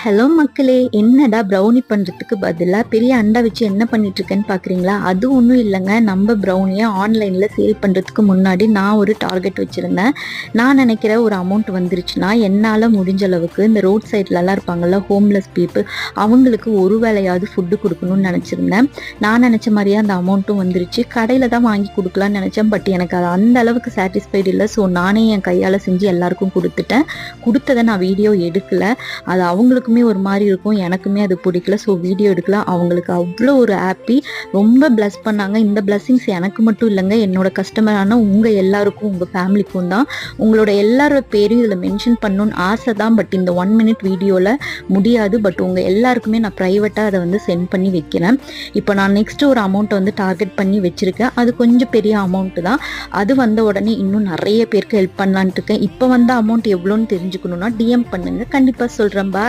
Hello மக்களே, என்னடா brownie பண்ணுறதுக்கு பதிலாக பெரிய அண்டா வச்சு என்ன பண்ணிட்டு இருக்கேன்னு பார்க்குறீங்களா? அது ஒன்றும் இல்லைங்க. நம்ம ப்ரௌனியை ஆன்லைனில் சேல் பண்ணுறதுக்கு முன்னாடி நான் ஒரு டார்கெட் வச்சுருந்தேன். நான் நினைக்கிற ஒரு அமௌண்ட் வந்துருச்சுன்னா என்னால் முடிஞ்ச அளவுக்கு இந்த ரோட் சைட்லலாம் இருப்பாங்கள்ல ஹோம்லெஸ் பீப்புள், அவங்களுக்கு ஒரு வேளையாவது ஃபுட்டு கொடுக்கணும்னு நினச்சிருந்தேன். நான் நினச்ச மாதிரியே அந்த அமௌண்ட்டும் வந்துருச்சு. கடையில் தான் வாங்கி கொடுக்கலான்னு நினச்சேன். பட் எனக்கு அது அந்த அளவுக்கு சாட்டிஸ்ஃபைடு இல்லை. ஸோ நானே என் கையால் செஞ்சு எல்லாருக்கும் கொடுத்துட்டேன். கொடுத்ததை நான் வீடியோ எடுக்கலை. அது அவங்களுக்குமே ஒரு மாதிரி இருக்கும், எனக்குமே அது பிடிக்கல. ஸோ வீடியோ எடுக்கல. அவங்களுக்கு அவ்வளோ ஒரு ஹாப்பி, ரொம்ப பிளஸ் பண்ணாங்க. இந்த பிளஸ்ஸிங்ஸ் எனக்கு மட்டும் இல்லைங்க, என்னோட கஸ்டமரான உங்கள் எல்லாருக்கும், உங்கள் ஃபேமிலிக்கும் தான். உங்களோட எல்லாரோட பேரும் இதில் மென்ஷன் பண்ணணும்னு ஆசை தான். பட் இந்த 1 minute வீடியோவில் முடியாது. பட் உங்கள் எல்லாருக்குமே நான் ப்ரைவேட்டாக அதை வந்து சென்ட் பண்ணி வைக்கிறேன். இப்போ நான் நெக்ஸ்ட் ஒரு அமௌண்ட்டை வந்து டார்கெட் பண்ணி வச்சுருக்கேன். அது கொஞ்சம் பெரிய அமௌண்ட்டு தான். அது வந்த உடனே இன்னும் நிறைய பேருக்கு ஹெல்ப் பண்ணலான்ட்டு இருக்கேன். இப்போ வந்த அமௌண்ட் எவ்வளோன்னு தெரிஞ்சுக்கணுன்னா DM பண்ணுங்கள், கண்டிப்பாக சொல்கிறேன். பாய்.